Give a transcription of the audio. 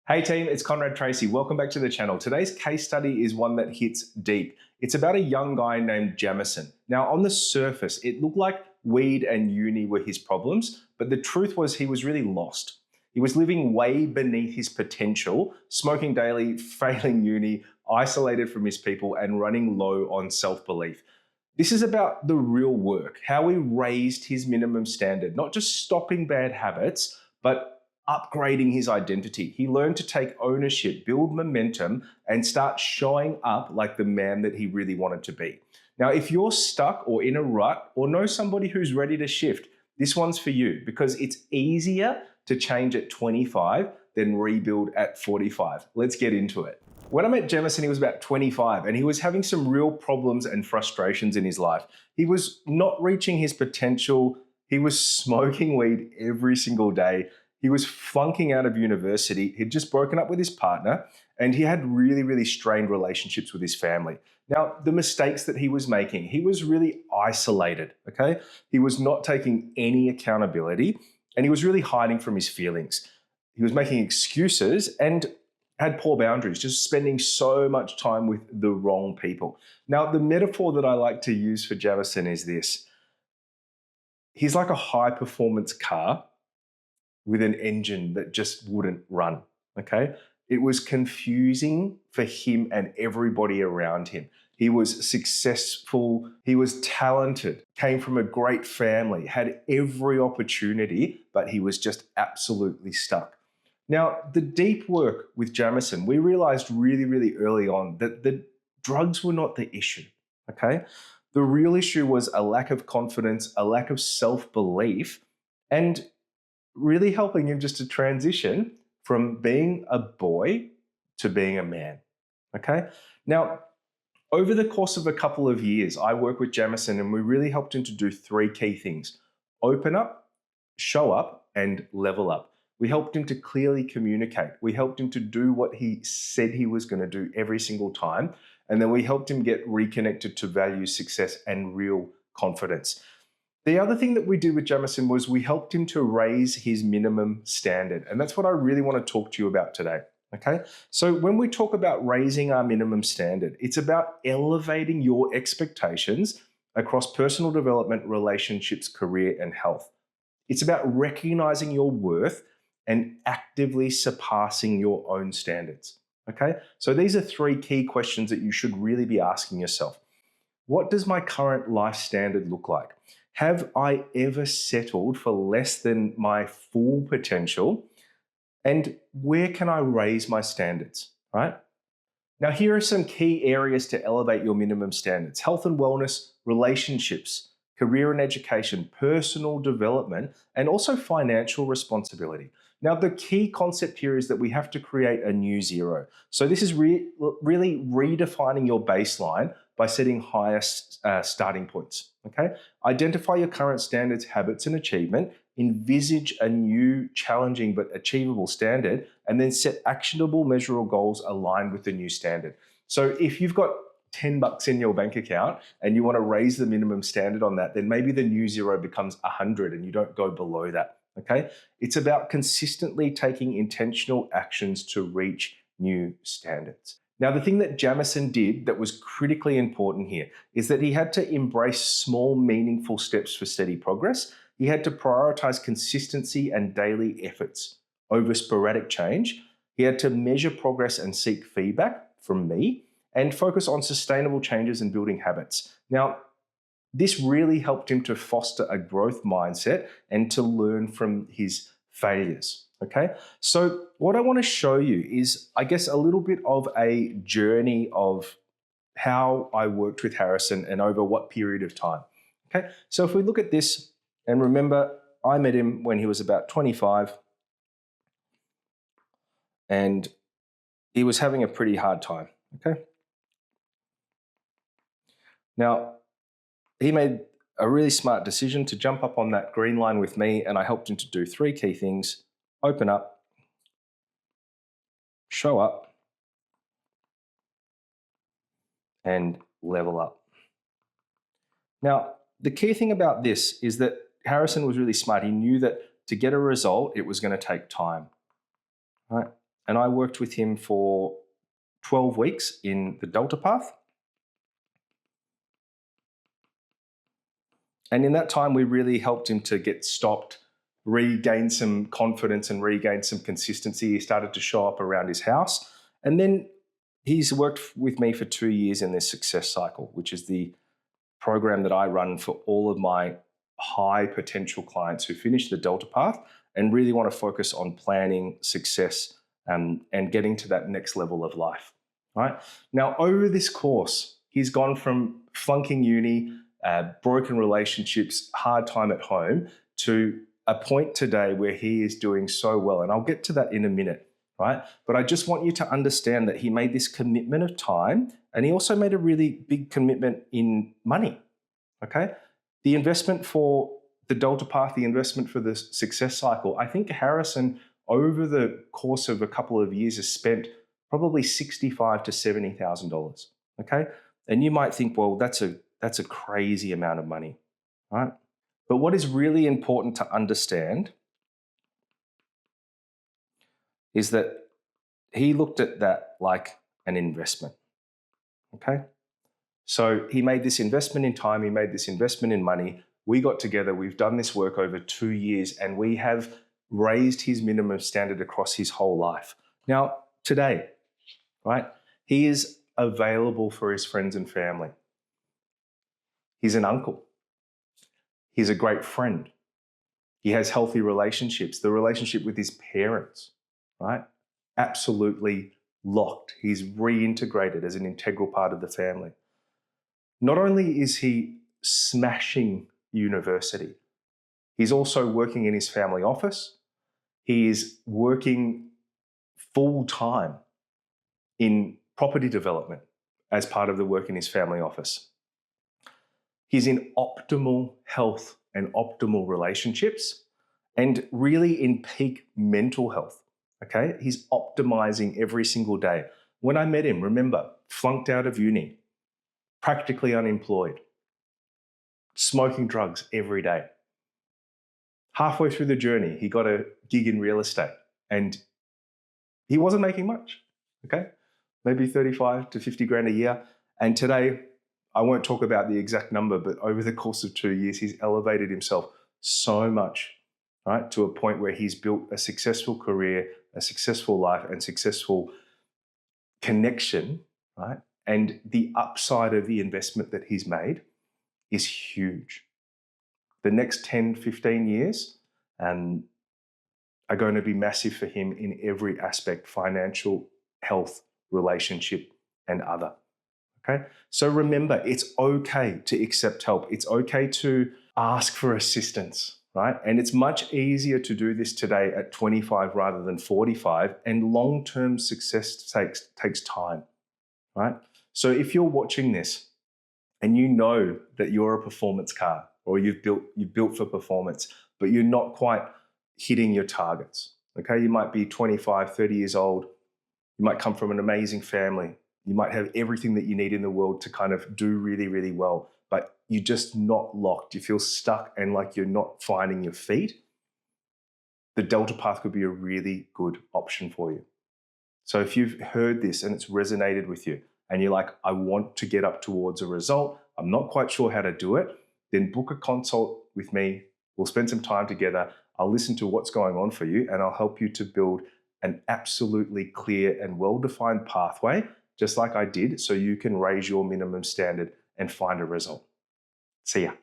Hey team, it's Conrad Tracy. Welcome back to the channel. Today's case study is one that hits deep. It's about a young guy named Jamison. Now, on the surface, it looked like weed and uni were his problems, but the truth was he was really lost. He was living way beneath his potential, smoking daily, failing uni, isolated from his people, and running low on self-belief. This is about the real work, how he raised his minimum standard, not just stopping bad habits, but upgrading his identity. He learned to take ownership, build momentum, and start showing up like the man that he really wanted to be. Now, if you're stuck or in a rut or know somebody who's ready to shift, this one's for you because it's easier to change at 25 than rebuild at 45. Let's get into it. When I met Jamison, he was about 25 and he was having some real problems and frustrations in his life. He was not reaching his potential. He was smoking weed every single day. He was flunking out of university. He'd just broken up with his partner and he had really strained relationships with his family. Now, the mistakes that he was making, he was really isolated, okay? He was not taking any accountability and he was really hiding from his feelings. He was making excuses and had poor boundaries, just spending so much time with the wrong people. Now, the metaphor that I like to use for Jamison is this. He's like a high-performance car with an engine that just wouldn't run, okay? It was confusing for him and everybody around him. He was successful, he was talented, came from a great family, had every opportunity, but he was just absolutely stuck. Now, the deep work with Jamison, we realized really early on that the drugs were not the issue, okay? The real issue was a lack of confidence, a lack of self-belief, and really helping him just to transition from being a boy to being a man, okay? Now, over the course of a couple of years, I worked with Jamison and we really helped him to do three key things: open up, show up, and level up. We helped him to clearly communicate. We helped him to do what he said he was going to do every single time. And then we helped him get reconnected to values, success, and real confidence. The other thing that we did with Jamison was we helped him to raise his minimum standard. And that's what I really want to talk to you about today. Okay. So when we talk about raising our minimum standard, it's about elevating your expectations across personal development, relationships, career, and health. It's about recognizing your worth and actively surpassing your own standards. Okay. So these are three key questions that you should really be asking yourself. What does my current life standard look like? Have I ever settled for less than my full potential? And where can I raise my standards, right? Now, here are some key areas to elevate your minimum standards: health and wellness, relationships, career and education, personal development, and also financial responsibility. Now, the key concept here is that we have to create a new zero. So this is really redefining your baseline by setting higher starting points, okay? Identify your current standards, habits, and achievement, envisage a new, challenging but achievable standard, and then set actionable, measurable goals aligned with the new standard. So if you've got $10 in your bank account and you want to raise the minimum standard on that, then maybe the new zero becomes 100 and you don't go below that, okay? It's about consistently taking intentional actions to reach new standards. Now, the thing that Jamison did that was critically important here is that he had to embrace small, meaningful steps for steady progress. He had to prioritize consistency and daily efforts over sporadic change. He had to measure progress and seek feedback from me and focus on sustainable changes and building habits. Now, this really helped him to foster a growth mindset and to learn from his failures. Okay, so what I want to show you is, I guess, a little bit of a journey of how I worked with Harrison and over what period of time. Okay, so if we look at this, and remember, I met him when he was about 25, and he was having a pretty hard time. Okay, now he made a really smart decision to jump up on that green line with me, and I helped him to do three key things: open up, show up, and level up. Now, the key thing about this is that Harrison was really smart. He knew that to get a result, it was going to take time, right? And I worked with him for 12 weeks in the Delta Path. And in that time, we really helped him to get stopped, regain some confidence and regain some consistency. He started to show up around his house. And then he's worked with me for 2 years in this success cycle, which is the program that I run for all of my high potential clients who finish the Delta Path and really want to focus on planning success and getting to that next level of life. Right? Now, over this course, he's gone from flunking uni, broken relationships, hard time at home, to a point today where he is doing so well. And I'll get to that in a minute, right? But I just want you to understand that he made this commitment of time, and he also made a really big commitment in money, okay? The investment for the Delta Path, the investment for the success cycle, I think Harrison, over the course of a couple of years, has spent probably $65,000 to $70,000, okay? And you might think, well, that's a crazy amount of money, right? But what is really important to understand is that he looked at that like an investment, okay? So he made this investment in time, he made this investment in money. We got together, we've done this work over 2 years, and we have raised his minimum standard across his whole life. Now, today, right, he is available for his friends and family. He's an uncle. He's a great friend. He has healthy relationships. The relationship with his parents, right? Absolutely locked. He's reintegrated as an integral part of the family. Not only is he smashing university, he's also working in his family office. He is working full time in property development as part of the work in his family office. He's in optimal health and optimal relationships and really in peak mental health, okay? He's optimizing every single day. When I met him, remember, flunked out of uni, practically unemployed, smoking drugs every day. Halfway through the journey, he got a gig in real estate and he wasn't making much, okay? Maybe 35 to 50 grand a year. And today, I won't talk about the exact number, but over the course of 2 years, he's elevated himself so much, right, to a point where he's built a successful career, a successful life, and successful connection, right? And the upside of the investment that he's made is huge. The next 10, 15 years are going to be massive for him in every aspect: financial, health, relationship, and other. Okay, so remember, it's okay to accept help. It's okay to ask for assistance, right? And it's much easier to do this today at 25 rather than 45. And long-term success takes time, right? So if you're watching this and you know that you're a performance car or you've built for performance, but you're not quite hitting your targets, okay? You might be 25, 30 years old. You might come from an amazing family. You might have everything that you need in the world to kind of do really, really well, but you're just not locked. You feel stuck and like you're not finding your feet. The Delta Path could be a really good option for you. So if you've heard this and it's resonated with you and you're like, I want to get up towards a result, I'm not quite sure how to do it, then book a consult with me. We'll spend some time together. I'll listen to what's going on for you and I'll help you to build an absolutely clear and well-defined pathway, just like I did, so you can raise your minimum standard and find a result. See ya.